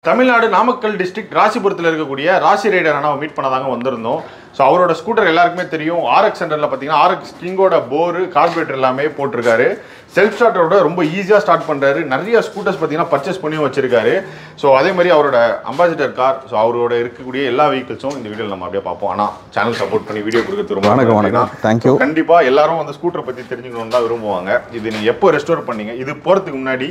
Tamil Nadu Namakkal district ராசிபுரத்தில் இருக்கக்கூடிய ராசி ரைடர் அண்ணாவை மீட் பண்ணதாங்க வந்திருந்தோம். ஸோ அவரோட ஸ்கூட்டர் எல்லாருக்குமே தெரியும். ஆர்எக்ஸ் சென்டரில் பார்த்தீங்கன்னா ஆர்எக்ஸ் கிங்கோட போரு கார்பரேட்டர் எல்லாமே போட்டிருக்காரு. செல்ஃப் ஸ்டார்டரோட ரொம்ப ஈஸியாக ஸ்டார்ட் பண்ணுறாரு. நிறைய ஸ்கூட்டர்ஸ் பார்த்தீங்கன்னா பர்ச்சேஸ் பண்ணி வச்சிருக்காரு. ஸோ அதே மாதிரி அவரோட அம்பாசிடர் கார், ஸோ அவரோட இருக்கக்கூடிய எல்லா வெஹிக்கிள்ஸும் இந்த வீடியோவில் நம்ம அப்படியே பார்ப்போம். ஆனால் சேனல் சப்போர்ட் பண்ணி வீடியோ கொடுக்குறது ரொம்ப வணக்கம். தேங்க்யூ. கண்டிப்பாக எல்லாரும் அந்த ஸ்கூட்டரை பற்றி தெரிஞ்சுக்கணும்னு தான் விரும்புவாங்க. இது நீங்கள் எப்போ ரெஸ்டோர் பண்ணீங்க? இது போகிறதுக்கு முன்னாடி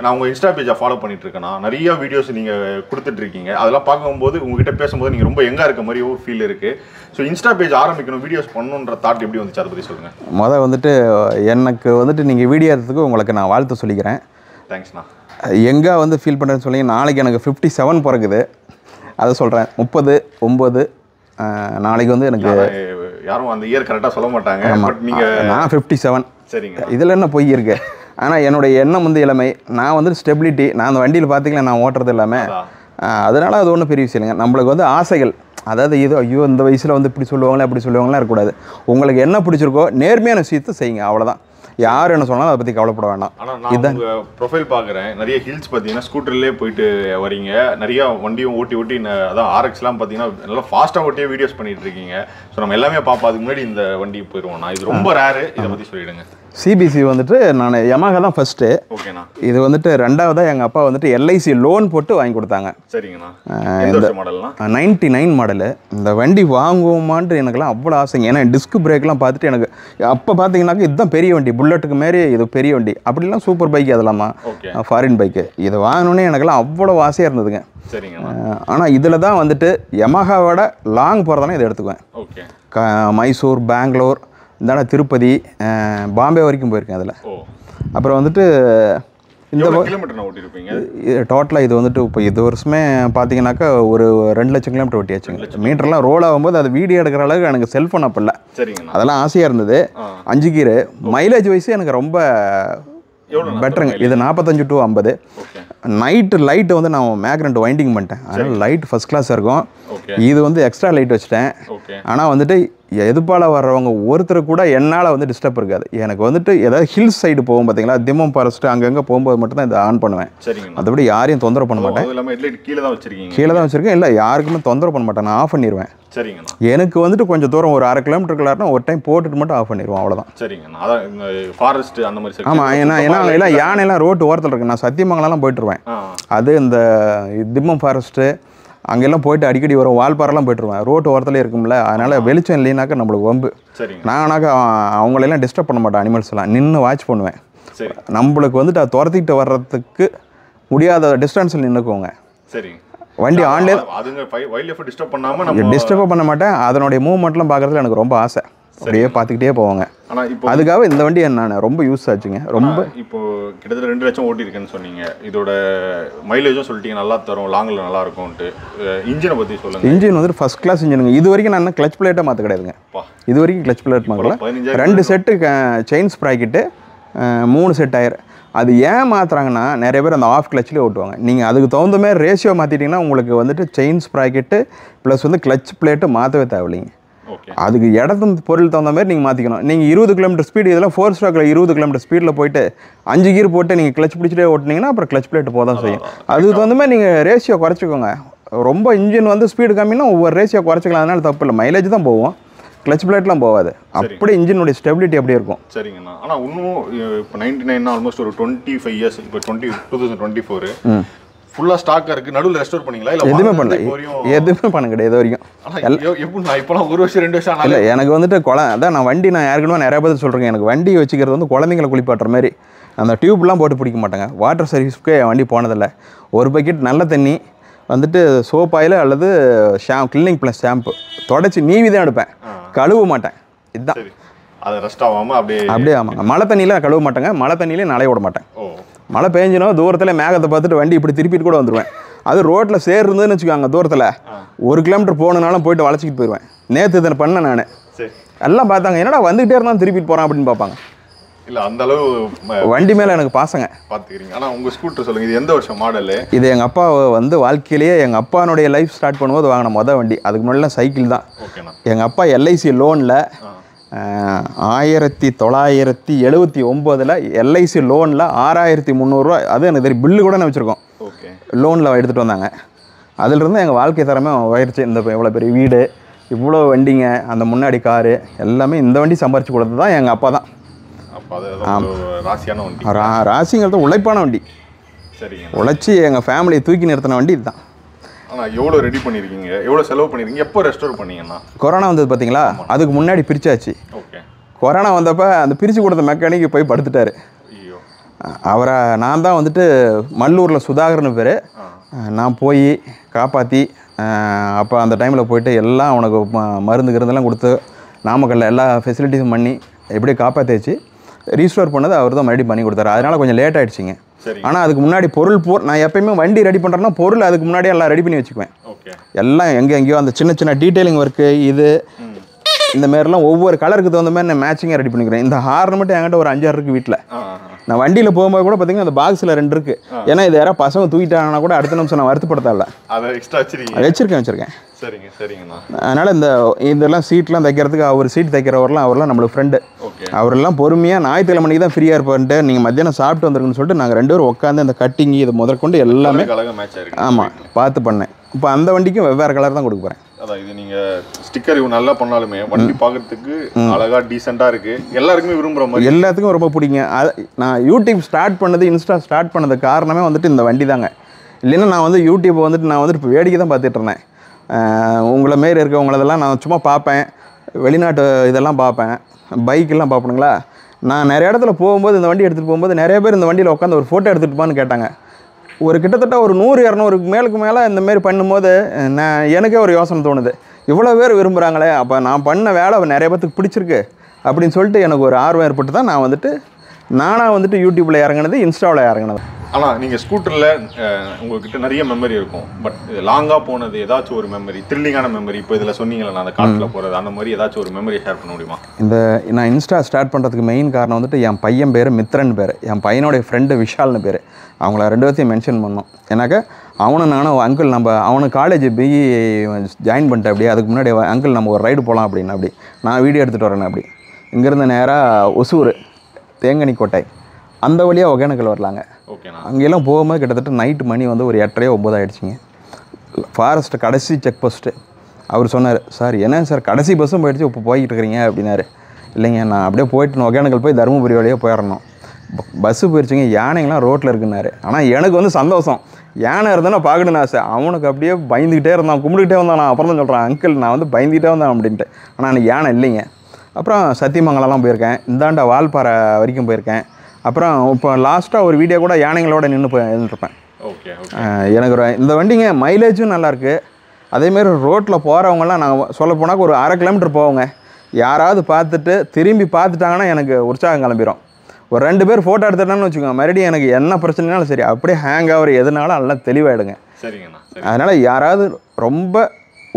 நான் உங்கள் இன்ஸ்டா பேஜை ஃபாலோ பண்ணிட்டு இருக்கேன்னா நிறைய வீடியோஸ் நீங்கள் கொடுத்துட்ருக்கீங்க. அதெல்லாம் பார்க்கும்போது உங்ககிட்ட பேசும்போது நீங்கள் ரொம்ப எங்கே இருக்க மாதிரி ஒரு ஃபீல் இருக்குது. ஸோ இன்ஸ்டா பேஜ் ஆரம்பிக்கணும், வீடியோஸ் பண்ணணுன்ற தாட் எப்படி வந்துச்சு, அதை பற்றி சொல்லுங்கள். வந்துட்டு எனக்கு நீங்கள் வீடியோ எடுத்ததுக்கு உங்களுக்கு நான் வாழ்த்து சொல்லிக்கிறேன். தேங்க்ஸ்ண்ணா. எங்கே ஃபீல் பண்ணுறேன்னு சொல்லி நாளைக்கு எனக்கு 57 பிறகுது. அதை சொல்கிறேன். 30/9 நாளைக்கு எனக்கு யாரும் அந்த இயர் கரெக்டாக சொல்ல மாட்டாங்க. பட் நீங்கள் நான் 57. சரிங்க. இதில் என்ன பொய் இருக்கு? ஆனால் என்னுடைய எண்ணம் இளமை. நான் ஸ்டெபிலிட்டி. நான் அந்த வண்டியில் பார்த்திங்களா நான் ஓட்டுறது இல்லாமல். அதனால் அது ஒன்றும் பெரிய விஷயம் இல்லைங்க. நம்மளுக்கு ஆசைகள், அதாவது இது ஐயோ இந்த வயசில் இப்படி சொல்லுவாங்களே அப்படி சொல்லுவாங்களே இருக்கக்கூடாது. உங்களுக்கு என்ன பிடிச்சிருக்கோ நேர்மையான விஷயத்தை செய்யுங்க, அவ்வளோதான். யார் என்ன சொன்னாலும் அதை பற்றி கவலைப்பட வேண்டாம். ஆனால் நான் உங்கள் ப்ரொஃபைல் பார்க்குறேன், நிறைய ஹில்ஸ் பார்த்தீங்கன்னா ஸ்கூட்டர்லேயே போயிட்டு வரீங்க. நிறையா வண்டியும் ஓட்டி அதான் ஆர்எக்ஸ்லாம் பார்த்தீங்கன்னா நல்லா ஃபாஸ்ட்டாக ஓட்டியே வீடியோஸ் பண்ணிட்டு இருக்கீங்க. ஸோ நம்ம எல்லாமே பார்ப்போம். அதுக்கு முன்னாடி இந்த வண்டி போயிடுவோம். நான் இது ரொம்ப ரேரு, இதை பற்றி சொல்லிவிடுங்க. சிபிசி நான் யமாஹா தான் ஃபஸ்ட்டு. ஓகேண்ணா. இது ரெண்டாவதாக எங்கள் அப்பா எல்ஐசி லோன் போட்டு வாங்கி கொடுத்தாங்க. சரிங்கண்ணா. இந்த மாடல்னா 99 மாடலு. இந்த வண்டி வாங்குவோமான்ட்டு எனக்குலாம் அவ்வளோ ஆசைங்க. ஏன்னா டிஸ்க் பிரேக்லாம் பார்த்துட்டு எனக்கு அப்போ பார்த்தீங்கன்னாக்கா இதுதான் பெரிய வண்டி, புல்லட்டுக்கு மாரி இது பெரிய வண்டி. அப்படிலாம் சூப்பர் பைக், அதெல்லாமா ஃபாரின் பைக்கு. இதை வாங்கணுன்னே எனக்குலாம் அவ்வளோ ஆசையாக இருந்ததுங்க. சரிங்க. ஆனால் இதில் தான் யமாஹாவோட லாங் போகிறதானே இதை எடுத்துக்குவேன். மைசூர், பெங்களூர், இந்த திருப்பதி, பாம்பே வரைக்கும் போயிருக்கேன் அதில். அப்புறம் இந்த டோட்டலாக இது இப்போ இது வருஷமே பார்த்தீங்கன்னாக்கா ஒரு 2 லட்சம் கிலோமீட்டர் ஓட்டியாச்சுங்க. மீட்டர்லாம் ரோல் ஆகும்போது அது வீடியோ எடுக்கிற அளவுக்கு எனக்கு செல்ஃபோன் அப்போ இல்லை. அதெல்லாம் ஆசையாக இருந்தது. 5 கீரு மைலேஜ் வைஸ் எனக்கு ரொம்ப பெட்டருங்க. இது 45 to 50. நைட்டு லைட்டு நான் மேக்னெட் வைண்டிங் பண்ணிட்டேன். அதனால் லைட் ஃபஸ்ட் கிளாஸாக இருக்கும். இது எக்ஸ்ட்ரா லைட் வச்சுட்டேன். ஆனால் எதுப்பால் வர்றவங்க ஒருத்தர் கூட என்னால் டிஸ்டர்ப் இருக்காது. எனக்கு ஏதாவது ஹில்ஸ் சைடு போகும் பார்த்தீங்களா, திம்மம் ஃபாரஸ்ட்டு அங்கங்கே போகும்போது மட்டும் தான் இதை ஆன் பண்ணுவேன். மற்றபடி யாரையும் தொந்தரவு பண்ண மாட்டேன். கீழே தான் வச்சுருக்கேன். இல்லை யாருக்குமே தொந்தரவு பண்ண மாட்டேன். நான் ஆஃப் பண்ணிடுவேன். சரிங்கண்ணா. எனக்கு கொஞ்சம் தூரம் ஒரு 1/2 கிலோமீட்டருக்குள்ளாருனா ஒரு டைம் போட்டுட்டு மட்டும் ஆஃப் பண்ணிடுவோம், அவ்வளோதான். சரிங்கண்ணா. அதான் ஃபாரஸ்ட் அந்த மாதிரி. ஆமாம். ஏன்னா எல்லாம் யானைலாம் ரோட்டு ஓரத்தில் இருக்கு. நான் சத்தியமங்கலாம் போயிட்டுருவேன். அது இந்த திம்மம் ஃபாரஸ்ட்டு அங்கெல்லாம் போயிட்டு அடிக்கடி வரும். வால்பாறைலாம் போய்ட்டுருவேன். ரோட்டு ஓரத்துலேயே இருக்கும்ல, அதனால் வெளிச்சம் இல்லைனாக்கா நம்மளுக்கு வம்பு. நானாக்கா அவங்களெல்லாம் டிஸ்டர்ப் பண்ண மாட்டேன். அனிமல்ஸ் எல்லாம் நின்று வாட்ச் பண்ணுவேன். நம்மளுக்கு அதை துரத்திக்கிட்டு வர்றதுக்கு முடியாத டிஸ்டன்ஸில் நின்றுக்குவோங்க. சரி. வண்டி ஆன்லைன் டிஸ்டர்ப் பண்ண மாட்டேன். அதனுடைய மூவ்மெண்ட்லாம் பார்க்குறதுல எனக்கு ரொம்ப ஆசை. அப்படியே பார்த்துக்கிட்டே போவாங்க. ஆனால் இப்போ அதுக்காக இந்த வண்டி நான் ரொம்ப யூஸ் ஆச்சுங்க. ரொம்ப இப்போ கிட்டத்தட்ட 2 லட்சம் ஓட்டியிருக்கேன்னு சொன்னீங்க. இதோட மைலேஜும் சொல்லிட்டீங்க நல்லா தரும், லாங்கில் நல்லா இருக்கும்ட்டு. இன்ஜினை பற்றி சொல்லுங்கள். இன்ஜின் ஃபஸ்ட் கிளாஸ் இன்ஜினுங்க. இது வரைக்கும் நான் கிளச் பிளேட்டாக மாற்ற கிடையாதுங்க. இது வரைக்கும் கிளச் பிளேட் மாற்றல. 2 set chain sprocket, 3 set tyre. அது ஏன் மாற்றுறாங்கன்னா நிறைய பேர் அந்த ஆஃப் கிளச்லேயே ஓட்டுவாங்க. நீங்கள் அதுக்கு தகுந்த மாதிரி ரேஷியோ மாற்றிட்டிங்கன்னா உங்களுக்கு chain sprocket plus clutch plate மாற்றவே தேவையில்லைங்க. அதுக்கு இடத்து பொருள் தகுந்த மாதிரி நீங்கள் மாற்றிக்கணும். நீங்கள் 20 கிலோமீட்டர் ஸ்பீடு, இதெல்லாம் 4 ஸ்ட்ரோக்கில் 20 கிலோமீட்டர் ஸ்பீடில் போயிட்டு 5 கீர் போட்டு நீங்கள் கிளச் பிடிச்சிட்டே ஓட்டினீங்கன்னா அப்புறம் கிளச் பிளேட்டு போக தான் செய்யும். அதுக்கு தகுந்த மாதிரி நீங்கள் ரேஷியோ குறைச்சிக்கோங்க. ரொம்ப இன்ஜின் ஸ்பீடு கம்மினா ஒவ்வொரு ரேஷியோ குறைச்சிக்கலாம். அதனால தப்பு இல்லை. மைலேஜ் தான் போகும், கிளச் பிளேட்லாம் போகாது. அப்படி இன்ஜினுடைய ஸ்டெபிலிட்டி அப்படியே இருக்கும். சரிங்கண்ணா. ஆனால் இன்னும் இப்போ 99 ஆல்மோஸ்ட் ஒரு 25 இயர்ஸ். இப்போ 2024 ஃபுல்லாக ஸ்டாக்காக இருக்குது. நடுவில் ரெஸ்டோர் பண்ணிங்களா? இல்லை எதுவுமே பண்ணல. எதுவுமே பண்ண கிடையாது இது வரைக்கும். எப்படின்னா இப்போலாம் 1 வருஷம் 2 வருஷம் இல்லை. எனக்கு அதான் நான் வண்டி ஏற்கனவே நிறைய பேர் சொல்கிறேன். எனக்கு வண்டி வச்சுக்கிறது குழந்தைங்களை குளிப்பாட்டுற மாதிரி. அந்த டியூப்லாம் போட்டு பிடிக்க மாட்டாங்க. வாட்டர் சர்வீஸ்க்கு என் வண்டி போனதில்லை. ஒரு பக்கெட் நல்ல தண்ணி சோப் ஆயில் அல்லது கிளீனிங் ப்ளஸ் ஷாம்பு தொடச்சி நீவி தான் எடுப்பேன். கழுவ மாட்டேன். இதுதான் அதை ரெஸ்ட் ஆகாமல் அப்படியே. ஆமாங்க. மழை தண்ணியில் கழுவ மாட்டேங்க. மழை தண்ணியிலே நலைய விட மாட்டேன். மழை பெஞ்சினோ தூரத்தில் மேகத்தை பார்த்துட்டு வண்டி இப்படி திருப்பிட்டு கூட வந்துடுவேன். அது ரோட்டில் இருந்ததுன்னு வச்சுக்கோங்க, தூரத்தில் 1 கிலோமீட்டர் போகணுனாலும் போயிட்டு வளைச்சிக்கிட்டு போயிடுவேன். நேற்று இதை பண்ணேன் நான். எல்லாம் பார்த்தாங்க, என்னடா வந்துகிட்டே இருந்தாலும் திருப்பிட்டு போகிறான் அப்படின்னு பார்ப்பாங்க. இல்லை அந்த அளவு வண்டி மேலே எனக்கு பாசங்க. பார்த்துக்கிறீங்க. ஆனால் உங்கள் ஸ்கூட்டர் சொல்லுங்கள், இது எந்த வருஷம் மாடலு? இது எங்கள் அப்பா வாழ்க்கையிலேயே எங்கள் அப்பானுடைய லைஃப் ஸ்டார்ட் பண்ணும்போது வாங்கின மொதல் வண்டி. அதுக்கு முன்னாடி சைக்கிள் தான். எங்கள் அப்பா எல்ஐசி லோனில் 1979 எல்ஐசி லோனில் 6300 ரூபா. அது எனக்கு தெரியும். பில்லு கூட நான் வச்சுருக்கோம். லோனில் எடுத்துகிட்டு வந்தாங்க. அதிலிருந்து எங்கள் வாழ்க்கை தரமே உயர்ச்சி. இந்த இவ்வளோ பெரிய வீடு, இவ்வளோ வண்டிங்க, அந்த முன்னாடி காரு எல்லாமே இந்த வண்டி சம்பாரிச்சு கொடுத்தது தான் எங்கள் அப்பா தான். ராசியான வண்டி. ராசிங்கிறது உழைப்பான வண்டி. சரிங்க. உழைச்சி எங்கள் ஃபேமிலியை தூக்கி நிறுத்தின வண்டி இதுதான். ஆனால் எவ்வளோ ரெடி பண்ணியிருக்கீங்க, எவ்வளோ செலவு பண்ணியிருக்கீங்க, எப்போ ரெஸ்டோர் பண்ணீங்கன்னா? கொரோனா வந்தது பார்த்தீங்களா, அதுக்கு முன்னாடி பிரிச்சாச்சு. ஓகே. கொரோனா வந்தப்போ அந்த பிரித்து கொடுத்த மெக்கானிக்கு போய் படுத்துட்டார். அவரை நான் தான் வந்துட்டு மல்லூரில் சுதாகர்னு பேர், நான் போய் காப்பாற்றி அப்போ அந்த டைமில் போயிட்டு எல்லாம் அவனுக்கு மருந்து கிருந்தெல்லாம் கொடுத்து நாமக்கல்லில் எல்லா ஃபெசிலிட்டிஸும் பண்ணி எப்படியே காப்பாற்றிச்சு. ரீஸ்டோர் பண்ணது அவர் தான் மறுபடியும் பண்ணி கொடுத்தாரு. அதனால் கொஞ்சம் லேட் ஆகிடுச்சிங்க. ஆனால் அதுக்கு முன்னாடி பொருள் நான் எப்பயுமே வண்டி ரெடி பண்ணுறேன்னா பொருள் அதுக்கு முன்னாடியே எல்லாம் ரெடி பண்ணி வச்சுக்குவேன். எல்லாம் எங்கேயோ அந்த சின்ன சின்ன டீட்டெயிலிங் ஒர்க்கு இது இந்த மாதிரிலாம் ஒவ்வொரு கலருக்கு தகுந்த மாதிரி நான் மேட்சிங்காக ரெடி பண்ணிக்கிறேன். இந்த ஹார்ன் மட்டும் என்கிட்ட ஒரு 5-6 இருக்குது வீட்டில். நான் வண்டியில் போகும்போது கூட பார்த்தீங்கன்னா அந்த பாக்ஸில் 2 இருக்குது. ஏன்னா இது யாராவது பசங்க தூக்கிட்டாங்கன்னா கூட அடுத்த நிமிஷம் நான் வருத்தப்படுத்தல. அதை எக்ஸ்ட்ரா வச்சிருக்கேன். சரிங்க சரிங்கண்ணா. அதனால் இதெல்லாம் சீட்லாம் தைக்கிறதுக்கு அவர் சீட் தைக்கிறவரெலாம் நம்மளுக்கு ஃப்ரெண்டு. அவரெல்லாம் பொறுமையாக ஞாயிற்றுக்கிழமை மணிக்கு தான் ஃப்ரீயாக இருப்பான்ட்டு நீங்கள் மத்தியானம் சாப்பிட்டு வந்துருக்குன்னு சொல்லிட்டு நாங்கள் 2 பேரும் உட்காந்து அந்த கட்டிங் இதை முதற்கொண்டு எல்லாமே ஆமாம் பார்த்து பண்ணேன். இப்போ அந்த வண்டிக்கும் வெவ்வேறு கலர் தான் கொடுக்க போகிறேன். அதான் இது நீங்கள் ஸ்டிக்கர் இவங்க நல்லா பண்ணாலுமே வண்டி பார்க்கறதுக்கு அழகாக டீசெண்டாக இருக்குது, எல்லாருக்குமே விரும்புகிற மாதிரி, எல்லாத்துக்கும் ரொம்ப பிடிக்கும். நான் யூடியூப் ஸ்டார்ட் பண்ணது, இன்ஸ்டா ஸ்டார்ட் பண்ணது காரணமே வந்துட்டு இந்த வண்டி தாங்க. இல்லைன்னா நான் வந்து யூடியூப்பை வந்துட்டு நான் வந்துட்டு இப்போ வேடிக்கை தான் பார்த்துட்டு இருந்தேன். உங்களை மாரி இருக்கவங்களதெல்லாம் நான் சும்மா பார்ப்பேன், வெளிநாட்டு இதெல்லாம் பார்ப்பேன், பைக்கெல்லாம் பார்ப்பணுங்களா. நான் நிறைய இடத்துல போகும்போது இந்த வண்டி எடுத்துகிட்டு போகும்போது நிறைய பேர் இந்த வண்டியில் உட்காந்து ஒரு ஃபோட்டோ எடுத்துகிட்டுப்பான்னு கேட்டாங்க. ஒரு கிட்டத்தட்ட ஒரு 100-200 மேலுக்கு மேலே இந்தமாரி பண்ணும்போது எனக்கே ஒரு யோசனை தோணுது, இவ்வளோ பேர் விரும்புகிறாங்களே, அப்போ நான் பண்ண வேலை நிறைய பேத்துக்கு பிடிச்சிருக்கு அப்படின்னு சொல்லிட்டு எனக்கு ஒரு ஆர்வம் ஏற்பட்டு தான் நான் வந்துட்டு நானாக வந்துட்டு யூடியூப்பில் இறங்கினது, இன்ஸ்டாவில் இறங்கினது. ஆனால் நீங்கள் ஸ்கூட்டரில் உங்கள்கிட்ட நிறைய மெமரி இருக்கும், பட் லாங்காக போனது ஏதாச்சும் ஒரு மெமரி, த்ரில்லிங்கான மெமரி, இப்போ இதில் சொன்னீங்களா நான் அந்த காட்டில் போகிறது, அந்த மாதிரி ஏதாச்சும் ஒரு மெமரி ஷேர் பண்ண முடியுமா? நான் இன்ஸ்டா ஸ்டார்ட் பண்ணுறதுக்கு மெயின் காரணம் வந்துட்டு என் பையன் பேர் மித்ரன் பேர், என் பையனுடைய ஃப்ரெண்டு விஷால்னு பேர். அவங்கள 2 பேர்த்தையும் மென்ஷன் பண்ணோம். ஏன்னாக்கா அவனும் நானும் அங்கிள் அவனுக்கு காலேஜ் பிஇ ஜாயின் பண்ணிட்டேன். அப்படி அதுக்கு முன்னாடி அங்கிள் நம்ம ஒரு ரைடு போகலாம் அப்படின்னு அப்படி நான் வீடியோ எடுத்துகிட்டு வரேன். அப்படி இங்கேருந்து நேராக ஒசூர் தேங்கனிக்கோட்டை அந்த வழியாக ஒகேனக்கல் வரலாங்க. அங்கெல்லாம் போகும்போது கிட்டத்தட்ட நைட்டு மணி வந்து ஒரு 8:30-9 ஆகிடுச்சிங்க. ஃபாரஸ்ட்டு கடைசி செக் போஸ்ட்டு. அவர் சொன்னார், சார் என்ன சார் கடைசி பஸ்ஸும் போயிடுச்சு, இப்போ போய்கிட்டு இருக்கிறீங்க அப்படின்னாரு. இல்லைங்க நான் அப்படியே போயிட்டு ஒகேனக்கல் போய் தருமபுரி வழியாக போயிடணும். பஸ்ஸு போயிடுச்சிங்க, யானைங்களாம் ரோட்டில் இருக்குன்னாரு. ஆனால் எனக்கு வந்து சந்தோஷம், யானை இருந்தால் பார்க்கணுன்னு ஆசை. அவனுக்கு அப்படியே பயந்துக்கிட்டே இருந்தான், கும்பிட்டுக்கிட்டே வந்தான். நான் அப்புறம் தான் சொல்கிறேன், அங்கிள் நான் வந்து பயந்துக்கிட்டே வந்தேன் அப்படின்ட்டு. ஆனால் எனக்கு யானை இல்லைங்க. அப்புறம் சத்தியமங்கலம்லாம் போயிருக்கேன், இந்தாண்ட வால்பாறை வரைக்கும் போயிருக்கேன். அப்புறம் இப்போ லாஸ்ட்டாக ஒரு வீடியோ கூட யானைங்களோட நின்று இருந்திருப்பேன். எனக்கு இந்த வண்டிங்க மைலேஜும் நல்லாயிருக்கு. அதேமாரி ரோட்டில் போகிறவங்கலாம் நான் சொல்ல போனாக்க ஒரு 1/2 கிலோமீட்டர் போவோங்க. யாராவது பார்த்துட்டு திரும்பி பார்த்துட்டாங்கன்னா எனக்கு உற்சாகம் கிளம்பிடும். ஒரு 2 பேர் ஃபோட்டோ எடுத்துட்டான்னு வச்சுக்கோங்க, மறுபடியும் எனக்கு என்ன பிரச்சனைனாலும் சரி அப்படியே ஹேங் ஆகிற எதுனாலும் எல்லாம் தெளிவாயிடுங்க. சரிங்கண்ணா. அதனால் யாராவது ரொம்ப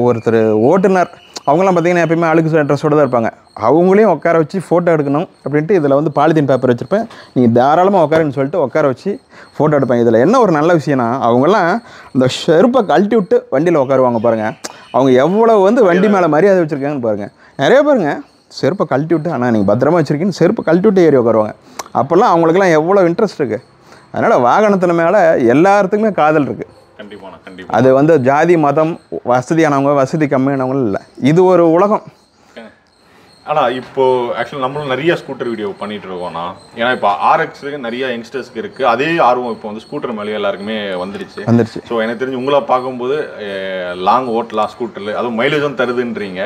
ஒருத்தர் ஓட்டுநர் அவங்களாம் பார்த்திங்கன்னா எப்பயுமே அழுக்கு ட்ரெஸ்ஸோடு தான் இருப்பாங்க, அவங்களையும் உட்கார வச்சு ஃபோட்டோ எடுக்கணும் அப்படின்ட்டு இதில் வந்து பாலித்தீன் பேப்பர் வச்சுருப்பேன். நீங்கள் தாராளமாக உட்காருன்னு சொல்லிட்டு உட்கார வச்சு ஃபோட்டோ எடுப்பேன். இதில் என்ன ஒரு நல்ல விஷயம்னா அவங்கெல்லாம் இந்த செருப்பை கழட்டி விட்டு வண்டியில் உட்காருவாங்க பாருங்கள். அவங்க எவ்வளோ வந்து வண்டி மேலே மரியாதை வச்சுருக்காங்கன்னு பாருங்கள். நிறைய பேருங்க செருப்பை கழட்டி விட்டு, ஆனால் நீங்கள் பத்திரமா வச்சுருக்கீங்கன்னு செருப்பை கழட்டி விட்டு ஏறி உட்காருவாங்க. அப்போல்லாம் அவங்களுக்குலாம் எவ்வளோ இன்ட்ரெஸ்ட் இருக்குது. அதனால் வாகனத்தில் மேலே எல்லாத்துக்குமே காதல் இருக்குது. அது வந்து ஜாதி மதம் வசதியானவங்க வசதி கம்மியானவங்களும் இல்லை, இது ஒரு உலகம். ஆனால் இப்போது ஆக்சுவலாக நம்மளும் நிறைய ஸ்கூட்டர் வீடியோ பண்ணிகிட்டு இருக்கோம்னா, ஏன்னா இப்போ ஆர்எக்ஸுக்கு நிறைய யங்ஸ்டர்ஸ்க்கு இருக்குது, அதே ஆர்வம் இப்போ வந்து ஸ்கூட்டர் மேலே எல்லாருக்குமே வந்துருச்சு. ஸோ எனக்கு தெரிஞ்சு உங்களை பார்க்கும்போது லாங் ஓட்டலாம் ஸ்கூட்டரில், அதுவும் மைலேஜும் தருதுன்றீங்க.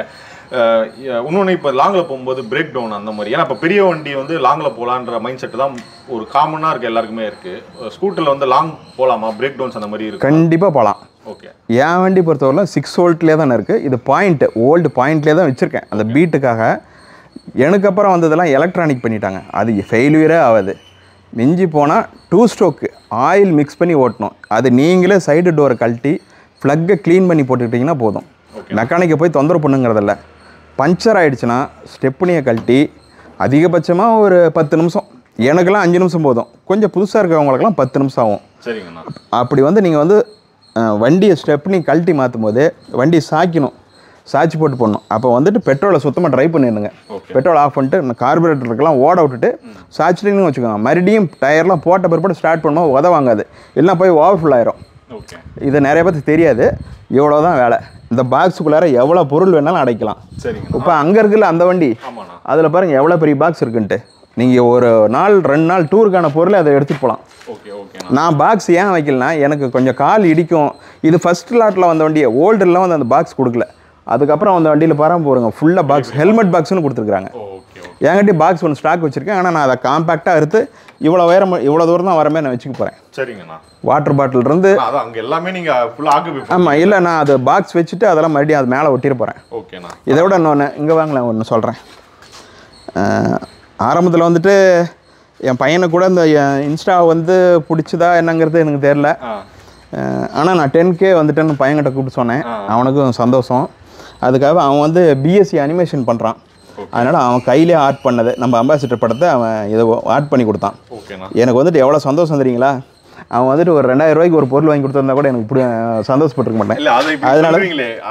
இன்னொன்று இப்போ லாங்கில் போகும்போது பிரேக் டவுன் அந்த மாதிரி, ஏன்னா இப்போ பெரிய வண்டி வந்து லாங்கில் போகலான்ற மைண்ட் செட்டு தான் ஒரு காமனாக இருக்குது, எல்லாருக்குமே இருக்குது. ஸ்கூட்டரில் வந்து லாங் போகலாமா, பிரேக் டவுன்ஸ் அந்த மாதிரி இருக்குது? கண்டிப்பாக போகலாம். ஓகே. என் வண்டி பொறுத்தவரை 6 வோல்ட்லேயே தான் இருக்குது. இது பாயிண்ட்டு ஓல்டு பாயிண்ட்லேயே தான் வச்சுருக்கேன். அந்த பீட்டுக்காக எனக்கு அப்புறம் வந்ததெல்லாம் எலக்ட்ரானிக் பண்ணிட்டாங்க, அது ஃபெயிலியரே ஆகாது. மிஞ்சி போனால் 2 ஸ்ட்ரோக்கு ஆயில் மிக்ஸ் பண்ணி ஓட்டணும். அது நீங்களே சைடு டோரை கழட்டி ஃப்ளக்கை க்ளீன் பண்ணி போட்டுக்கிட்டிங்கன்னா போதும். மெக்கானிக்கை போய் தொந்தரவு பண்ணுங்கிறதில்ல. பஞ்சர் ஆகிடுச்சுன்னா ஸ்டெப்னியை கழட்டி அதிகபட்சமாக ஒரு 10 நிமிஷம், எனக்கெல்லாம் 5 நிமிஷம் போதும், கொஞ்சம் புதுசாக இருக்கிறவங்களுக்கெல்லாம் 10 நிமிஷம் ஆகும். சரிங்கண்ணா. அப்படி வந்து நீங்கள் வந்து வண்டியை ஸ்டெப்னி கழட்டி மாற்றும் போது வண்டி சாய்க்கணும், சாய்ச்சி போட்டு போடணும். அப்போ வந்துட்டு பெட்ரோலை சுத்தமாக ட்ரை பண்ணிடுங்க. பெட்ரோல் ஆஃப் பண்ணிட்டு கார்பரேட்டருக்கெல்லாம் ஓட விட்டுட்டு சாய்ச்சிட்டிங்கன்னு வச்சுக்கோங்க, மறுபடியும் டயர்லாம் போட்ட பிற்பாடு ஸ்டார்ட் பண்ணும்போது உதவாங்காது, இல்லைனா போய் ஓவர்ஃபுல் ஆயிரும். ஓகே. இது நிறைய பேருக்கு தெரியாது. இவ்வளோ தான் வேலை. இந்த பாக்ஸுக்குள்ளார எவ்வளோ பொருள் வேணாலும் அடைக்கலாம். சரிங்க. இப்போ அங்கே இருக்குல்ல அந்த வண்டி, அதில் பாருங்கள் எவ்வளோ பெரிய பாக்ஸ் இருக்குன்ட்டு. நீங்கள் ஒரு நாள் 2 நாள் டூருக்கான பொருளை அதை எடுத்துகிட்டு போகலாம். Okay okay. நான் பாக்ஸ் ஏன் வைக்கலனா, எனக்கு கொஞ்சம் கால் இடிக்கும். இது ஃபர்ஸ்ட் லாட்டில் வந்த வண்டியை, ஓல்டர்லாம் வந்து அந்த பாக்ஸ் கொடுக்கல. அதுக்கப்புறம் அந்த வண்டியில் பாருங்க போகிறோங்க ஃபுல்லாக பாக்ஸ், ஹெல்மெட் பாக்ஸ்னு கொடுத்துருக்காங்க. என்கிட்ட பாக்ஸ் ஒன்று ஸ்டாக் வச்சுருக்கேன். ஆனால் நான் அதை காம்பேக்டாக எடுத்து இவ்வளோ இவ்வளோ தூரம் தான் வரமே நான் வச்சுக்க போகிறேன். சரிங்கண்ணா. வாட்டர் பாட்டில் இருந்து அங்கே எல்லாமே நீங்கள் ஃபுல்லாக ஆக்குபை. ஆமாம், இல்லை நான் அது பாக்ஸ் வச்சுட்டு அதெல்லாம் மறுபடியும் அது மேலே ஒட்டிட போகிறேன். ஓகேண்ணா. இதை விட இன்னொன்று இங்கே வாங்கலாம் ஒன்று சொல்கிறேன். ஆரம்பத்தில் வந்துட்டு என் பையனை கூட இந்த இன்ஸ்டா வந்து பிடிச்சதா என்னங்கிறது எனக்கு தெரில. ஆனால் நான் 10K வந்துட்டு பையன்கிட்ட கூப்பிட்டு சொன்னேன். அவனுக்கும் சந்தோஷம். அதுக்காக அவன் வந்து பிஎஸ்சி அனிமேஷன் பண்ணுறான். அதனால் அவன் கையிலே ஆர்ட் பண்ணது நம்ம அம்பாசிடர் படத்தை அவன் இதை ஆர்ட் பண்ணி கொடுத்தான். எனக்கு வந்துட்டு எவ்வளோ சந்தோஷம் தெரியுங்களா. அவன் வந்துட்டு ஒரு 2000 ரூபாய்க்கு ஒரு பொருள் வாங்கி கொடுத்துருந்தா கூட எனக்கு இப்படி சந்தோஷப்பட்டிருக்க மாட்டேன். அதனால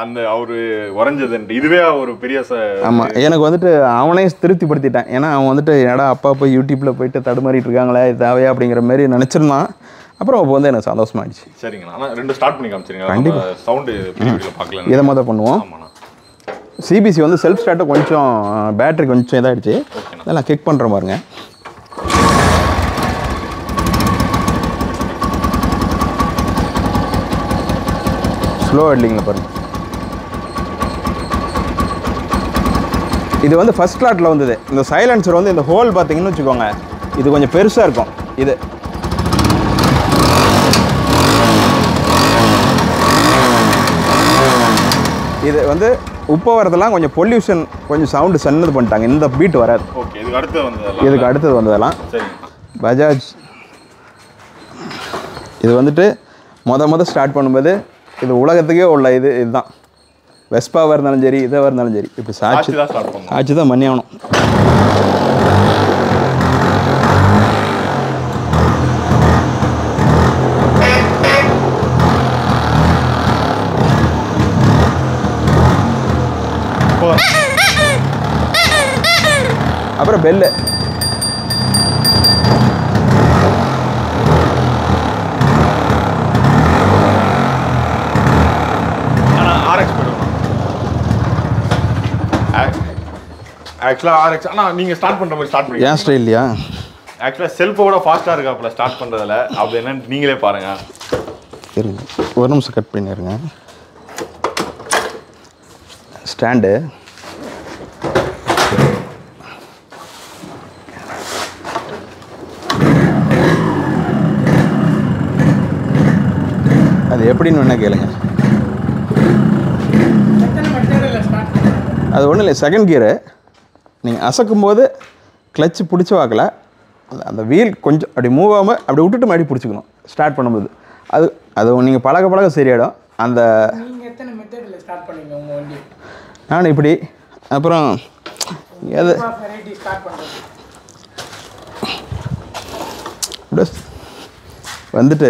அந்த அவர் வரைஞ்சது இதுவே ஒரு பெரிய ஆமாம், எனக்கு வந்துட்டு அவனே திருப்திப்படுத்திட்டான். ஏன்னா அவன் வந்துட்டு என்னடா அப்பா போய் யூடியூப்பில் போயிட்டு தடுமாறிட்டு இருக்காங்களே தேவையா அப்படிங்கிற மாதிரி நினச்சிருந்தான். அப்புறம் அப்போ வந்து எனக்கு சந்தோஷமாயிடுச்சு. சரிங்கண்ணா. ஆனால் 2 ஸ்டார்ட் பண்ணி காமிச்சிருங்க. கண்டிப்பாக சவுண்டு பார்க்கலாம். இதை மொதல் பண்ணுவோம். சிபிசி வந்து செல்ஃப் ஸ்டார்ட்டை கொஞ்சம் பேட்டரி கொஞ்சம் இதாகிடுச்சு. அதெல்லாம் கிக் பண்ணுறேன் பாருங்க. ஸ்லோ ஹெட்லிங்கில் பாருங்க. இது வந்து ஃபர்ஸ்ட் லாட்டில் வந்தது. இந்த சைலன்சர் வந்து இந்த ஹோல் பார்த்தீங்கன்னு வச்சுக்கோங்க, இது கொஞ்சம் பெருசாக இருக்கும். இது வந்து உப்பு வரதெல்லாம் கொஞ்சம் பொல்யூஷன், கொஞ்சம் சவுண்டு சன்னது பண்ணிட்டாங்க. இந்த பீட் வராது. இதுக்கு அடுத்தது வந்ததெல்லாம் பஜாஜ். இது வந்துட்டு மொதல் ஸ்டார்ட் பண்ணும்போது இது உலகத்துக்கே உள்ள இதுதான். வெஸ்பாவாக இருந்தாலும் சரி, இதாக இருந்தாலும் சரி, இப்போ சாட்சி தான் பண்ணி ஆகணும். அப்புறம் பெல்லு. ஆக்சுவலாக RX ஆனால் நீங்கள் ஸ்டார்ட் பண்ணுற மாதிரி ஸ்டார்ட் பண்ணி ஏன் ஸ்டைல்லையா? ஆக்சுவலாக செல்ஃபோட ஃபாஸ்ட்டாக இருக்காப்புல ஸ்டார்ட் பண்ணுறதில்ல. அப்படி என்னன்னு நீங்களே பாருங்கள். இருங்க ஒரு நிமிஷம் கட் பண்ணிடுங்க. ஸ்டாண்டு அது எப்படின்னு வேணால் கேளுங்க. அது ஒன்றும் இல்லை, செகண்ட் கியரு. நீங்கள் அசக்கும் போது கிளச்சு பிடிச்சி வாக்கல, அந்த வீல் கொஞ்சம் அப்படி மூவ் ஆகாமல் அப்படி விட்டுட்டு மறுபடி பிடிச்சிக்கணும் ஸ்டார்ட் பண்ணும்போது. அது நீங்கள் பழக சரியாயிடும். அந்த நான் இப்படி அப்புறம் எது வந்துட்டு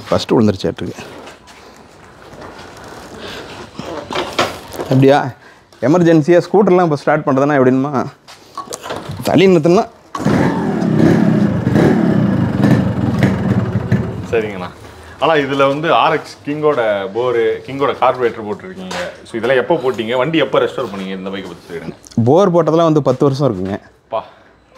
ஃபஸ்ட்டு விழுந்துருச்சாட்டுருக்கு. அப்படியா எமர்ஜென்சியாக ஸ்கூட்டர்லாம் இப்போ ஸ்டார்ட் பண்ணுறதுனா எப்படின்மா தள்ளி நிறுத்தினா. சரிங்கண்ணா. ஆனால் இதில் வந்து RX கிங்கோட போரு, கிங்கோட கார்பரேட்டர் போட்டிருக்கீங்க. ஸோ இதெல்லாம் எப்போ போட்டிங்க? வண்டி எப்போ ரெஸ்டோர் பண்ணீங்க? இந்த பைக்கை பற்றி சொல்லிடுங்க. போர் போட்டதெல்லாம் வந்து 10 வருஷம் இருக்குங்க. பா.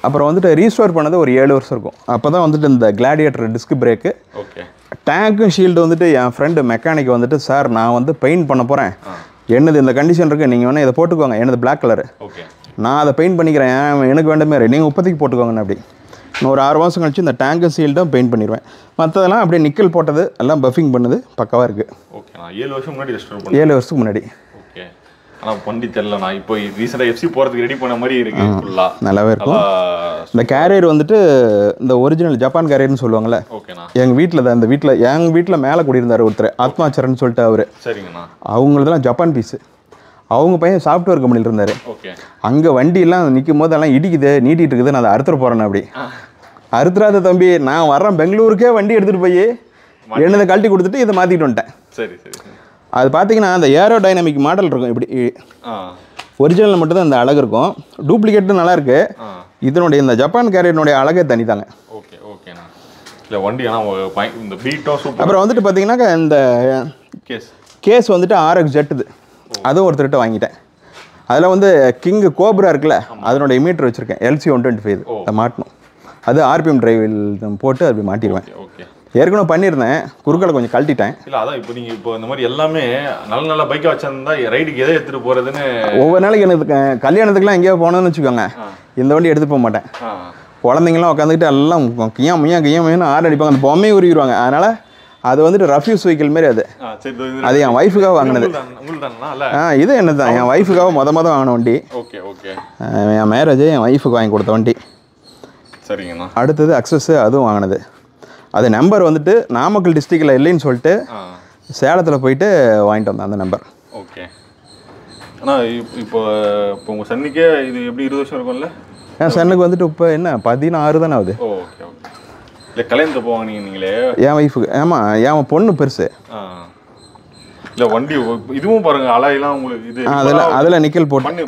அப்புறம் வந்துட்டு ரீஸ்டோர் பண்ணது ஒரு 7 வருஷம் இருக்கும். அப்போ தான் வந்துட்டு இந்த கிளாடியேட்டர் டிஸ்க் பிரேக்கு, ஓகே, டேங்க்கும் ஷீல்டு வந்துட்டு என் ஃப்ரெண்டு மெக்கானிக் வந்துட்டு, சார் நான் வந்து பெயிண்ட் பண்ண போகிறேன், என்னது இந்த கண்டிஷன் இருக்குது, நீங்கள் வேணால் இதை போட்டுக்கோங்க, என்னது பிளாக் கலரு, ஓகே, நான் அதை பெயிண்ட் பண்ணிக்கிறேன், எனக்கு வேண்டுமே நீங்கள் இப்போதைக்கு போட்டுக்கோங்கன்னு. அப்படி இன்னும் ஒரு 6 மாதம் கழிச்சு இந்த டேங்க்கும் ஷீல்டும் பெயிண்ட் பண்ணிடுவேன். மற்றதெல்லாம் அப்படியே நிக்கல் போட்டது எல்லாம் பஃபிங் பண்ணுது பக்கவாக இருக்குது. ஓகே. நான் 7 வருஷம் முன்னாடி ரெஸ்டோர் பண்ணேன். 7 வருஷத்துக்கு முன்னாடி. ஓகே. ஆனால் வண்டி தெரியல. நான் இப்போ ரீசெண்டாக FC போகிறதுக்கு ரெடி பண்ண மாதிரி இருக்கு. ஃபுல்லாக நல்லாவே இருக்கும். இந்த கேரியர் வந்துட்டு இந்த ஒரிஜினல் ஜப்பான் கேரியர்னு சொல்லுவாங்கள்ல. ஓகேண்ணா. எங்கள் வீட்டில் தான், எங்கள் வீட்டில் மேலே குடியிருந்தார் ஒருத்தர், ஆத்மாச்சரன் சொல்லிட்டு அவர். சரிங்கண்ணா. அவங்களதெல்லாம் ஜப்பான் பீஸு. அவங்க பையன் சாஃப்ட்வேர் கம்பெனியில் இருந்தார். ஓகே. அங்கே வண்டியெல்லாம் நிற்கும் போது எல்லாம் இடிக்குது, நீட்டிகிட்டு இருக்குது, நான் அதை அறுத்துற போகிறேன். அப்படி அறுத்துறாத தம்பி, நான் வர்றேன் பெங்களூருக்கே வண்டி எடுத்துகிட்டு போய் என்னதை கழட்டி கொடுத்துட்டு இதை மாற்றிட்டு வந்துட்டேன். சரி சரி. அது பார்த்தீங்கன்னா அந்த ஏரோ டைனமிக் மாடல் இருக்கும். இப்படி ஒரிஜினலில் மட்டும்தான் அந்த அழகு இருக்கும். டூப்ளிகேட்டும் நல்லாயிருக்கு. இதனுடைய இந்த ஜப்பான் கேரியனுடைய அழகே தனி தாங்க. ஓகே ஓகேண்ணா. இல்லை வண்டி ஆனால் இந்த பீட்டோ சூப்பர். அப்புறம் வந்துட்டு பார்த்தீங்கன்னாக்கா இந்த கேஸ் வந்துட்டு RX ஜெட்டுது, அதுவும் ஒருத்தர்கிட்ட வாங்கிட்டேன். அதில் வந்து கிங் கோப்ரா இருக்குல்ல, அதனுடைய மீட்டர் வச்சுருக்கேன், LC 125 அதை மாட்டணும். அது RPM டிரைவில் போட்டு அப்படி மாட்டிடுவேன். ஓகே ஏற்கனவே பண்ணியிருந்தேன், குறுக்களை கொஞ்சம் கழட்டிட்டேன். இல்லை அதான் இப்போ நீங்கள் இப்போ இந்த மாதிரி எல்லாமே நல்ல நல்ல பைக்காக வச்சிருந்தா ரைடுக்கு எதை எடுத்துகிட்டு போகிறதுன்னு ஒவ்வொரு நாளைக்கு எனக்கு கல்யாணத்துக்குலாம் எங்கேயோ போனோன்னு வச்சுக்கோங்க, இந்த வண்டி எடுத்துகிட்டு போக மாட்டேன். குழந்தைங்களாம் உட்காந்துக்கிட்டு எல்லாம் கியாமையான்னு அடிப்பாங்க, அந்த பொம்மையை உருவிடுவாங்க. அதனால் அது வந்துட்டு ரஃப்யூஸ் வெஹிக்கிள் மாரி அது. அது என் ஒய்ஃபுக்காக வாங்கினது. இது என்ன தான் என் ஒய்ஃபுக்காக மொதல் வாங்கின வண்டி. Okay okay. என் மேரேஜ் என் ஒய்ஃபுக்கு வாங்கி கொடுத்த வண்டி. சரிங்கண்ணா. அடுத்தது அக்சஸ், அதுவும் வாங்கினது. அது நம்பர் வந்துட்டு நாமக்கல் டிஸ்ட்ரிக்டில் இல்லைன்னு சொல்லிட்டு சேலத்தில் போயிட்டு வாங்கிட்டு வந்தேன் அந்த நம்பர். ஓகே. ஆனால் இப்போ உங்கள் சன்னுக்கே இது எப்படி 20 வருஷம் இருக்கும்ல? என் சன்னுக்கு வந்துட்டு இப்போ என்ன 16 தானே ஆகுது. Okay okay. இல்லை கல்யாணத்தை போவாங்க நீங்களே? என் ஒய்ஃபுக்கு. ஆமாம், என் பொண்ணு பெருசு. இல்லை வண்டி இதுவும் பாருங்கள், அலையெல்லாம் உங்களுக்கு இது அதில் நிக்கல் போட்டு,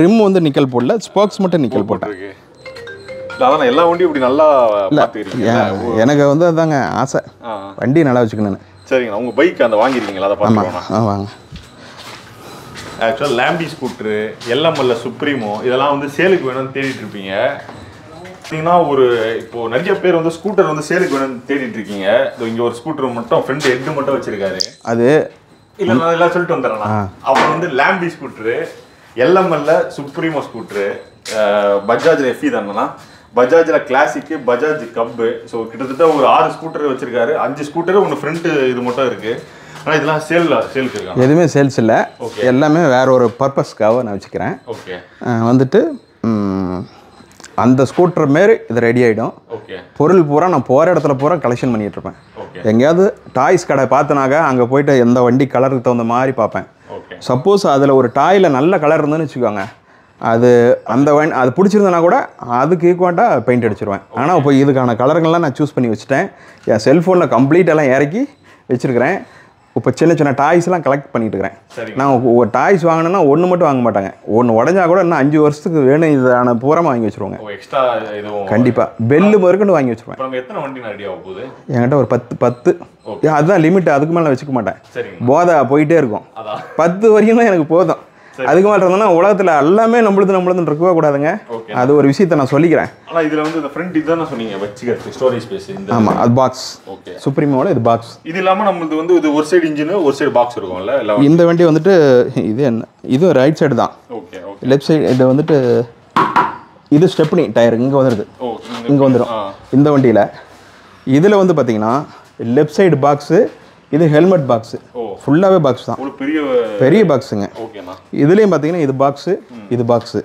ரிம் வந்து நிக்கல் போடல, ஸ்போக்ஸ் மட்டும் நிக்கல் போட்டிருக்கு. அதான் எல்லா வண்டியும் இப்படி நல்லா பார்த்துக்கிறீங்க. எனக்கு வந்து அதாங்க ஆசை, வண்டி நல்லா வச்சுக்கணுன்னு. சரிங்க. உங்கள் பைக் அந்த வாங்கியிருக்கீங்களா? அதை பார்த்துக்கோங்க. வாங்க. ஆக்சுவலாக லேம்பி ஸ்கூட்ரு, LML சுப்ரீமோ இதெல்லாம் வந்து சேலுக்கு வேணும்னு தேடிட்டு இருப்பீங்க. பார்த்தீங்கன்னா இப்போது நிறைய பேர் வந்து ஸ்கூட்டர் வந்து சேலுக்கு வேணும்னு தேடிட்டு இருக்கீங்க. இங்கே ஒரு ஸ்கூட்டர் மட்டும் ஃப்ரெண்டு ஹெட்டு மட்டும் வச்சுருக்காரு. அது இல்லை நான் எல்லாம் சொல்லிட்டு வந்துடுறேண்ணா. அப்புறம் வந்து லேம்பி ஸ்கூட்ரு, LML சுப்ரீமோ ஸ்கூட்ரு, பஜாஜில் FE தானேண்ணா, பஜாஜில் கிளாசிக்கு, பஜாஜ் கப்பு. ஸோ கிட்டத்தட்ட ஒரு 6 ஸ்கூட்டர் வச்சுருக்காரு. 5 ஸ்கூட்டரு ஒன்று ஃப்ரண்ட்டு இது மட்டும் இருக்குது. ஆனால் இதெல்லாம் சேல்ஸ் இருக்கா? எதுவுமே சேல்ஸ் இல்லை, எல்லாமே வேற ஒரு பர்பஸ்க்காக நான் வச்சுக்கிறேன். ஓகே. வந்துட்டு அந்த ஸ்கூட்டர் மாரி இது ரெடி ஆகிடும். ஓகே. பொருள் பூரா நான் போகிற இடத்துல பூரா கலெக்ஷன் பண்ணிகிட்டு இருப்பேன். எங்கேயாவது டாய்ஸ் கடை பார்த்தனாக்கா அங்கே போய்ட்டு எந்த வண்டி கலருக்கு தகுந்த மாதிரி பார்ப்பேன். சப்போஸ் அதில் ஒரு டாயில் நல்ல கலர் இருந்ததுன்னு வச்சுக்கோங்க, அது அது பிடிச்சிருந்தனா கூட அதுக்கு ஈக்குவலாக பெயிண்ட் அடிச்சிருவேன். ஆனால் இப்போ இதுக்கான கலர்கள்லாம் நான் சூஸ் பண்ணி வச்சுட்டேன். என் செல்ஃபோனில் கம்ப்ளீட்டெல்லாம் இறக்கி வச்சுருக்கிறேன். இப்போ சின்ன டாய்ஸ்லாம் கலெக்ட் பண்ணிட்டு இருக்கிறேன். நான் ஒரு டாய்ஸ் வாங்கினேன்னா ஒன்று மட்டும் வாங்க மாட்டாங்க, ஒன்று உடஞ்சா கூட இன்னும் 5 வருஷத்துக்கு வேணும் இதான பூரமாக வாங்கி வச்சுருவாங்க. கண்டிப்பாக பெல்லு முதற்கொண்டு வாங்கி வச்சுருவேன். எத்தனை வண்டி ரெடி ஆக போகுது? என்கிட்ட ஒரு 10. அதுதான் லிமிட், அதுக்கு மேலே வச்சுக்க மாட்டேன். போதை போயிட்டே இருக்கும். 10 வரைக்கும் தான் எனக்கு போதும். அதுக்கு மேலே இருந்தோம்னா உலகத்தில் எல்லாமே நம்மளுதுன்னு இருக்கவே கூடாதுங்க. அது ஒரு விஷயத்தை நான் சொல்லிக்கிறேன். ஆனால் இதில் வந்து இந்த ஃப்ரண்ட் இதுதான் சொன்னீங்க வச்சுக்கிறது, ஸ்டோரேஜ் ஸ்பேஸ். ஆமாம், அது பாக்ஸ். ஓகே. சுப்ரீமோட இது பாக்ஸ். இது இல்லாமல் நம்மளுக்கு வந்து இது ஒரு சைடு இன்ஜின், ஒரு சைடு பாக்ஸ் இருக்கும்ல. இந்த வண்டி வந்துட்டு இது என்ன, இது ரைட் சைடு தான். ஓகே. லெஃப்ட் சைடு இது வந்துட்டு இது ஸ்டெப்னி டயர் இங்கே வந்துடுது, இங்கே வந்துடும் இந்த வண்டியில். இதில் வந்து பார்த்தீங்கன்னா லெஃப்ட் சைடு பாக்ஸு, இது ஹெல்மெட் பாக்ஸு, ஃபுல்லாகவே பாக்ஸ் தான், பெரிய பாக்ஸுங்க. இதுலேயும் பார்த்தீங்கன்னா இது பாக்ஸு, இது பாக்ஸு,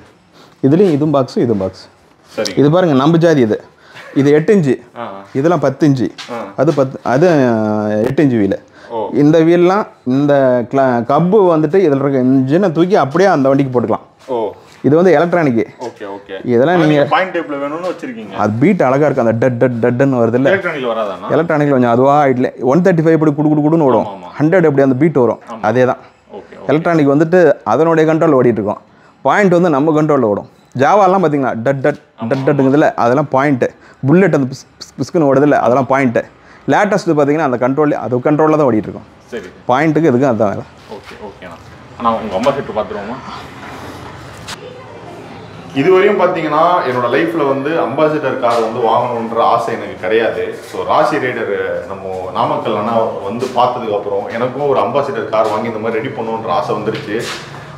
இதுலேயும் இதுவும் பாக்ஸு, இதுவும் பாக்ஸ். இது பாருங்க நம்ம ஜாதி. இது 8 இன்ச்சு, இதெல்லாம் 10 இன்ச்சு, அது 8 இன்ச்சு வீல். இந்த வீல்லாம் இந்த கப்பு வந்துட்டு இதில் இருக்க இன்ஜினை தூக்கி அப்படியே அந்த வண்டிக்கு போட்டுக்கலாம். இது வந்து எலக்ட்ரானிக். Okay okay. இதெல்லாம் நீங்க பாயிண்ட் டைப்ல வேணும்னு வச்சிருக்கீங்க. அது பீட் அழகா இருக்கு, அந்த டட்ன்னு வருது இல்ல. எலக்ட்ரானிக்ல வராதானா? எலக்ட்ரானிக்ல கொஞ்சம் அதுவா இல்ல 135 இப்படி குடுன்னு ஓடும், 100 அப்படி அந்த பீட் வரும். அதேதான். ஓகே. எலக்ட்ரானிக் வந்துட்டு அதனுடைய கண்ட்ரோல் ஓடிட்டு இருக்கும், பாயிண்ட் வந்து நம்ம கண்ட்ரோல்ல ஓடும். ஜாவாலாம் பார்த்தீங்கன்னா டட்டுங்குதுல, அதெல்லாம் பாயிண்ட். புல்லட் அந்த பிஸ்குன்னு ஓடுது இல்லை, அதெல்லாம் பாயிண்ட். லேட்டஸ்ட் பார்த்தீங்கன்னா அந்த அது கண்ட்ரோலில் தான் ஓடிட்டு இருக்கும். சரி. பாயிண்ட்டுக்கு இதுக்கு அதுதான் வேலை. ஓகே ஓகேண்ணா. ஆனால் உங்கள் அம்மா செட்டு பார்த்துருவோமா? இதுவரையும் பார்த்தீங்கன்னா என்னோட லைஃப்பில் வந்து அம்பாசிடர் கார் வந்து வாங்கணுன்ற ஆசை எனக்கு கிடையாது. ஸோ ராசி ரைடர் நம்ம நாமக்கல் அண்ணா வந்து பார்த்ததுக்கப்புறம் எனக்கும் ஒரு அம்பாசிடர் கார் வாங்கி இந்த மாதிரி ரெடி பண்ணணுன்ற ஆசை வந்துருச்சு.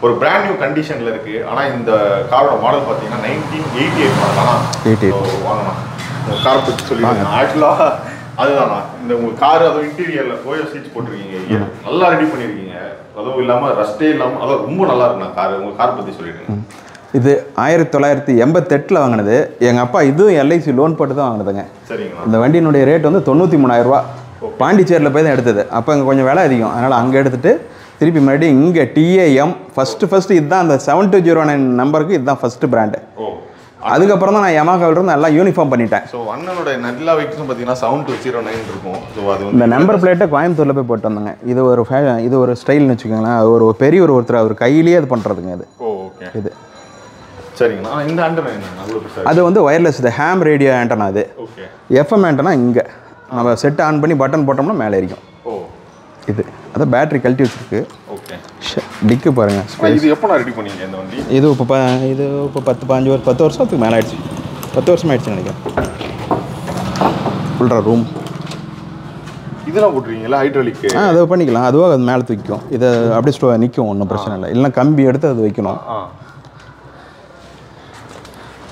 ஒரு பிராண்ட் நியூ கண்டிஷனில் இருக்குது. ஆனால் இந்த காரோட மாடல் பார்த்தீங்கன்னா 1988 மாடல். ஆனால் 88 வாங்கண்ணா உங்கள் காரை பற்றி சொல்லிடுங்க. ஆக்சுவலாக அதுதாண்ணா, இந்த உங்கள் காரு அதுவும் இன்டீரியரில் ஓயோ சீட்ஸ் போட்டிருக்கீங்க, நல்லா ரெடி பண்ணியிருக்கீங்க. அதுவும் இல்லாமல் ரஸ்டே இல்லாமல் அதான் ரொம்ப நல்லா இருக்குண்ணா காரு. உங்கள் காரை பற்றி சொல்லிடுங்க. இது 1988 வாங்கினது. எங்கள் அப்பா இதுவும் LIC லோன் போட்டு தான் வாங்கினதுங்க. சரிங்க. இந்த வண்டியினுடைய ரேட் வந்து 93,000 ரூபா. பாண்டிச்சேரியில் போய் தான் எடுத்தது. அப்போ இங்கே கொஞ்சம் விலை அதிகம், அதனால் அங்கே எடுத்துகிட்டு திருப்பி மறுபடியும் இங்கே TAM ஃபஸ்ட்டு இதுதான் அந்த 7209 நம்பருக்கு இதுதான் ஃபஸ்ட்டு பிராண்டு. அதுக்கப்புறம் தான் நான் யமாஹாவிலிருந்து எல்லாம் யூனிஃபார்ம் பண்ணிட்டேன். ஸோ அண்ணனோட எல்லா வெஹிக்கிள்ஸும் பார்த்தீங்கன்னா 7209 இருக்கும். ஸோ அது இந்த நம்பர் பிளேட்டை கோயம்புத்தூரில் போய் போட்டு வந்தாங்க. இது ஒரு ஸ்டைல்னு வச்சுக்கோங்களேன். ஒரு பெரிய ஒருத்தர் அவர் கையிலேயே அது பண்ணுறதுங்க. இது ஓகே. இது சரிங்கண்ணா. இந்த ஆண்டனா என்ன அவ்வளோ பெருசா? அது வந்து ஒயர்லெஸ், இது ஹேம் ரேடியோ ஆண்டனா. அது ஓகே. எஃப்எம் ஆண்டனா இங்கே நம்ம செட் ஆன் பண்ணி பட்டன் போட்டோம்னா மேலே இருக்கும். ஓ, இது அதான் பேட்டரி கழட்டி வச்சுருக்கு. ஓகே. டிக்கு பாருங்கள். இது எப்போ நான் ரெடி பண்ணீங்க இந்த வண்டி? இது இப்போ 10 வருஷத்துக்கு மேலே ஆயிடுச்சு. 10 வருஷம் ஆயிடுச்சுன்னு நினைக்கிறேன். ஃபுல்ரா ரூம் இதெல்லாம் போட்டுருக்கீங்களா ஹைட்ராலிக்? அதை பண்ணிக்கலாம். அதுவாக அது மேலே தூக்கிக்கும். இதை அப்படியே நிற்கும், ஒன்றும் பிரச்சனை இல்லை. இல்லைனா கம்பி எடுத்து அது வைக்கணும்.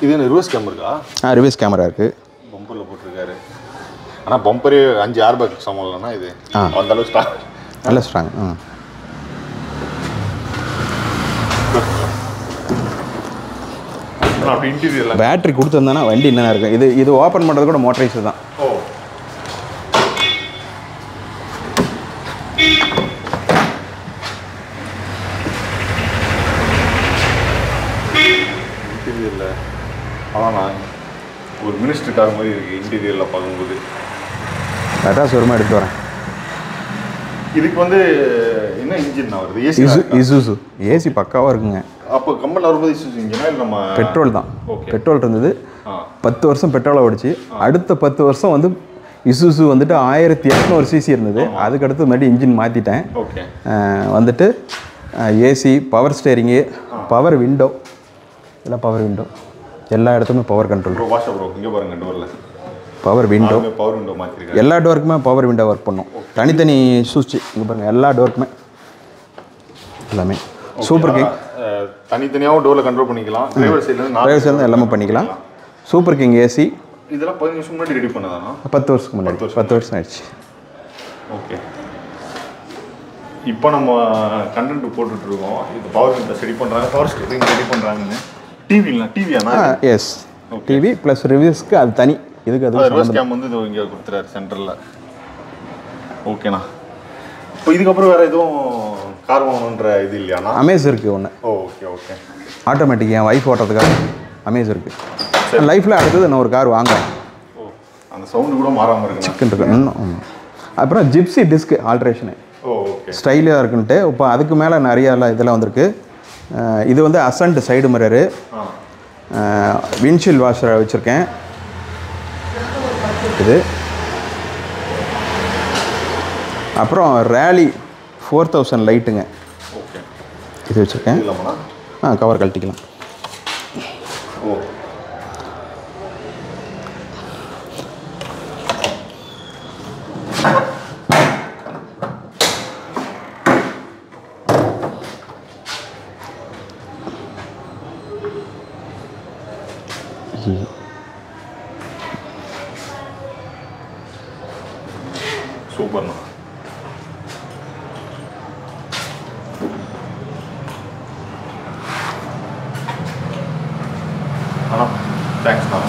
இது என்ன ரிவர்ஸ் கேமரா இருக்கா? ரிவர்ஸ் கேமரா இருக்குது. பம்பரில் போட்டிருக்காரு. ஆனால் பம்பரே 5 ஏர் பேக் சமாளம்னா இது அந்த அளவு ஸ்ட்ராங், நல்ல ஸ்ட்ராங். அப்படி இன்டீரியர் பேட்டரி கொடுத்துருந்தேன்னா வண்டி என்னென்ன இருக்குது. இது ஓப்பன் பண்ணுறது கூட மோட்டரைஸ் தான். ஓ, இன்டீரியரில் ஆனால் நான் ஒரு மினிஸ்டர் கார் மாதிரி இருக்குது இன்டீரியரில் பார்க்கும்போது. கரெக்டாக சொருமா எடுத்து வரேன். இதுக்கு வந்து என்ன இன்ஜின் வருது? AC Isuzu. ஏசி பக்காவாக இருக்குங்க. அப்போ கம்பெனியில் வரும்போது இசுசு இன்ஜினா இல்லை நம்ம பெட்ரோல் தான்? பெட்ரோல் இருந்தது. 10 வருஷம் பெட்ரோலை ஓடிச்சு. அடுத்த 10 வருஷம் வந்து இசுசு வந்துட்டு 1800 சிசி இருந்தது. அதுக்கடுத்து மறுபடியும் இன்ஜின் மாற்றிட்டேன். ஓகே. வந்துட்டு AC, power steering, power window, எல்லாம் பவர் விண்டோ, எல்லா இடத்துக்குமே பவர் கண்ட்ரோல். வாஷ் ப்ரோ இங்கே பாருங்க டோரில் பவர் விண்டோ. பவர் விண்டோ மாற்றிருக்கேன். எல்லா டோருக்குமே பவர் விண்டோ ஒர்க் பண்ணும். தனித்தனி சுவிட்ச் இங்கே பாருங்கள். எல்லா டோருக்குமே எல்லாமே சூப்பர் கிங். தனித்தனியாகவும் டோரில் கண்ட்ரோல் பண்ணிக்கலாம். டிரைவர் சைட்லேருந்து எல்லாமே பண்ணிக்கலாம். Super king AC. இதெல்லாம் 15 வருஷம் முன்னாடி ரெடி பண்ணதானா? 10 வருஷத்துக்கு முன்னாடி. 10 வருஷம் ஆயிடுச்சு. ஓகே. இப்போ நம்ம கண்டென்ட் போட்டுட்ருக்கோம். இது பவர் விண்டோ ரெடி பண்ணுறாங்க, பவர் ஸ்டீரிங் ரெடி பண்ணுறாங்கன்னு. டிவியாண்ணா? எஸ், டிவி ப்ளஸ் ரிவ்யூஸ்க்கு அது தனி. இதுக்கு அது ரிவர்ஸ் கேம் வந்து இது இங்கே கொடுத்துறாரு சென்டரில். ஓகேண்ணா. இப்போ இதுக்கப்புறம் வேறு எதுவும் கார் வாங்கணுன்ற இது இல்லையாண்ணா? அமேஸ் இருக்குது ஒன்று. Okay okay. ஆட்டோமேட்டிக் என் ஒய்ஃப் ஓட்டுறதுக்காக அமேஸ் இருக்குது. லைஃப்பில் அடுத்தது நான் ஒரு கார் வாங்குவேன். ஓ, அந்த சவுண்டு கூட மாறாமல் இருக்கு. சிக்கன் இருக்கு இன்னும். அப்புறம் ஜிப்சி டிஸ்க் ஆல்ட்ரேஷனு. ஓகே. ஸ்டைலாக இருக்குன்ட்டு இப்போ அதுக்கு மேலே நிறைய இதெல்லாம் வந்திருக்கு. இது வந்து அசன்ட் சைடு மிரரு, விண்ட்ஷீல்ட் வாஷர் வச்சுருக்கேன். இது அப்புறம் ரேலி 4000 லைட்டுங்க. ஓகே. இது வச்சுருக்கேன். கவர் கழட்டிக்கலாம். ஓ, சூப்பர்ண்ணா. ஆனால் தேங்க்ஸ்ண்ணா.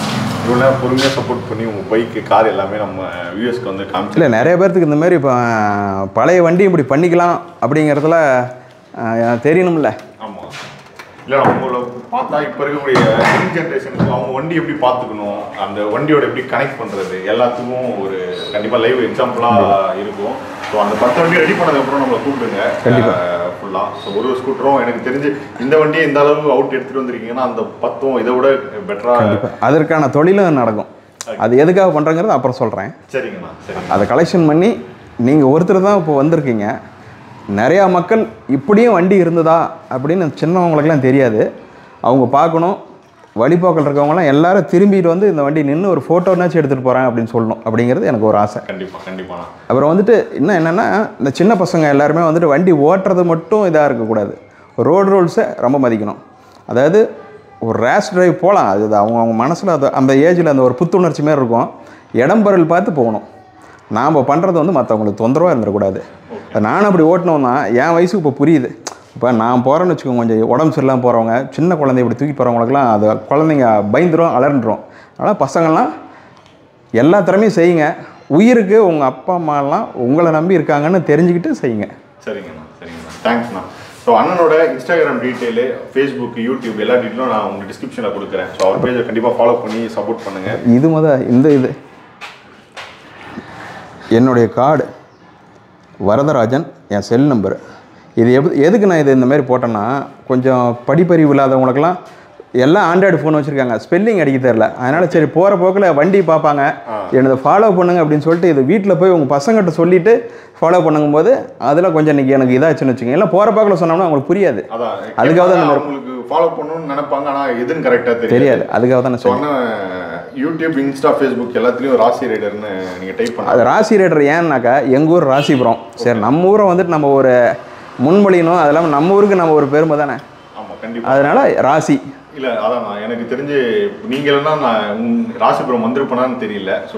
இவ்வளோ பொறுமையாக சப்போர்ட் பண்ணி உங்கள் பைக்கு, கார் எல்லாமே நம்ம வியூஎஸ்க்கு வந்து காமிச்சு. இல்லை, நிறைய பேர்த்துக்கு இந்த மாதிரி இப்போ பழைய வண்டி இப்படி பண்ணிக்கலாம் அப்படிங்கிறதுல தெரியணும்ல. ஆமாம். இல்லை, அவங்கள பார்த்தா இப்போ இருக்கக்கூடிய யங் ஜென்ரேஷனுக்கு அவங்க வண்டி எப்படி பார்த்துக்கணும், அந்த வண்டியோட எப்படி கனெக்ட் பண்ணுறது எல்லாத்துக்கும் ஒரு கண்டிப்பாக லைவ் எக்ஸாம்பிளாக இருக்கும். ஸோ அந்த 10 வண்டி ரெடி பண்ணதுக்கப்புறம் நம்மளை கூப்பிடுங்க கண்டிப்பாக ஃபுல்லாக. ஸோ ஒரு ஸ்கூட்டரும் எனக்கு தெரிஞ்சு இந்த வண்டியை இந்த அளவு அவுட் எடுத்துகிட்டு வந்திருக்கீங்கன்னா அந்த 10ம் இதை விட பெட்டராக அதற்கான தொழிலும் நடக்கும். அது எதுக்காக பண்ணுறங்கிறது அப்புறம் சொல்கிறேன். சரிங்கண்ணா. சரி, அதை கலெக்ஷன் பண்ணி நீங்கள் ஒருத்தர் தான் இப்போ வந்திருக்கீங்க. நிறையா மக்கள் இப்படியும் வண்டி இருந்ததா அப்படின்னு சின்னவங்களுக்கெல்லாம் தெரியாது. அவங்க பார்க்கணும். வழிபோக்கல் இருக்கவங்களாம் எல்லாரும் திரும்பிட்டு வந்து இந்த வண்டி நின்று ஒரு ஃபோட்டோனாச்சும் எடுத்துகிட்டு போகிறேன் அப்படின்னு சொல்லணும் அப்படிங்கிறது எனக்கு ஒரு ஆசை. கண்டிப்பாக கண்டிப்பாக. அப்புறம் வந்துட்டு இன்னும் என்னென்னா, இந்த சின்ன பசங்க எல்லாருமே வந்துட்டு வண்டி ஓட்டுறது மட்டும் இதாக இருக்கக்கூடாது. ரோடு ரூல்ஸை ரொம்ப மதிக்கணும். அதாவது ஒரு ரேஷ் டிரைவ் போகலாம், அது அவங்க மனசில் அது அந்த ஏஜில் அந்த ஒரு புத்துணர்ச்சி மாரி இருக்கும். இடம்பொருள் பார்த்து போகணும். நாம் பண்ணுறது வந்து மற்றவங்களுக்கு தொந்தரவாக இருந்துடக்கூடாது. நானும் அப்படி ஓட்டினோன்னா என் வயசுக்கு இப்போ புரியுது. இப்போ நான் போகிறேன்னு வச்சுக்கோங்க, கொஞ்சம் உடம்பு சரியில்லாமல் போகிறவங்க, சின்ன குழந்தை இப்படி தூக்கி போகிறவங்களுக்குலாம் அது குழந்தைங்க பயந்துரும், அலர்ந்துரும். அதனால் பசங்கள்லாம் எல்லா திறமையும் செய்யுங்க. உயிருக்கு உங்கள் அப்பா அம்மாலாம் உங்களை நம்பி இருக்காங்கன்னு தெரிஞ்சுக்கிட்டு செய்யுங்க. சரிங்கண்ணா. சரிங்கண்ணா. தேங்க்ஸ்ண்ணா. ஸோ அண்ணனோட இன்ஸ்டாகிராம் டீட்டெயிலு, ஃபேஸ்புக், யூடியூப் எல்லா டீட்டெயிலும் நான் உங்களுக்கு டிஸ்கிரிப்ஷனில் கொடுக்குறேன். ஸோ அவர் பேஜை கண்டிப்பாக ஃபாலோ பண்ணி சப்போர்ட் பண்ணுங்கள். இது என்னுடைய கார்டு வரதராஜன், என் செல் நம்பரு. இது எதுக்கு நான் இது இந்த மாதிரி போட்டேன்னா, கொஞ்சம் படிப்பறிவு இல்லாதவங்களுக்கெல்லாம் எல்லாம் ஆண்ட்ராய்டு ஃபோன் வச்சுருக்காங்க, ஸ்பெல்லிங் அடிக்க தெரியல. அதனால் சரி போகிற போக்கில் வண்டி பார்ப்பாங்க, எனது ஃபாலோ பண்ணுங்க அப்படின்னு சொல்லிட்டு இது வீட்டில் போய் உங்கள் பசங்கிட்ட சொல்லிவிட்டு ஃபாலோ பண்ணும்போது அதில் கொஞ்சம் இன்றைக்கி எனக்கு இதாச்சுன்னு வச்சுக்கோங்க. எல்லாம் போகிற போக்கில் சொன்னோம்னா அவங்களுக்கு புரியாது. அதுக்காக தான் உங்களுக்கு ஃபாலோ பண்ணணும்னு நினைப்பாங்க, ஆனால் எதுன்னு கரெக்டாக தெரியாது. அதுக்காக தான் நான் சொன்னேன். யூடியூப், இன்ஸ்டா, ஃபேஸ்புக் எல்லாத்துலேயும் ராசி ரைடர்னு நீங்கள் டைப் பண்ண. அது ராசி ரைடர் ஏன்னாக்கா எங்கள் ஊர் ராசிபுரம். சரி, நம்ம ஊரை வந்துட்டு நம்ம ஒரு முன்மொழியணும், அது இல்லாமல் நம்ம ஊருக்கு நம்ம ஒரு பெருமை தானே. ஆமாம், கண்டிப்பாக. அதனால் ராசி இல்லை, அதான் நான் எனக்கு தெரிஞ்சு நீங்கள் இல்லைன்னா நான் ராசிபுரம் வந்திருப்பேனான்னு தெரியல. ஸோ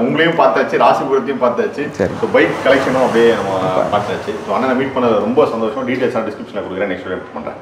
உங்களையும் பார்த்தாச்சு, ராசிபுரத்தையும் பார்த்தாச்சு. ஸோ பைக் கலெக்ஷனும் அப்படியே நம்ம பார்த்தாச்சு. ஸோ அண்ணனை மீட் பண்ணது ரொம்ப சந்தோஷம். டீட்டெயில்ஸ் நான் டிஸ்கிரிப்ஷனில் கொடுக்குறேன், நெக்ஸ்ட் பண்ணுறேன்.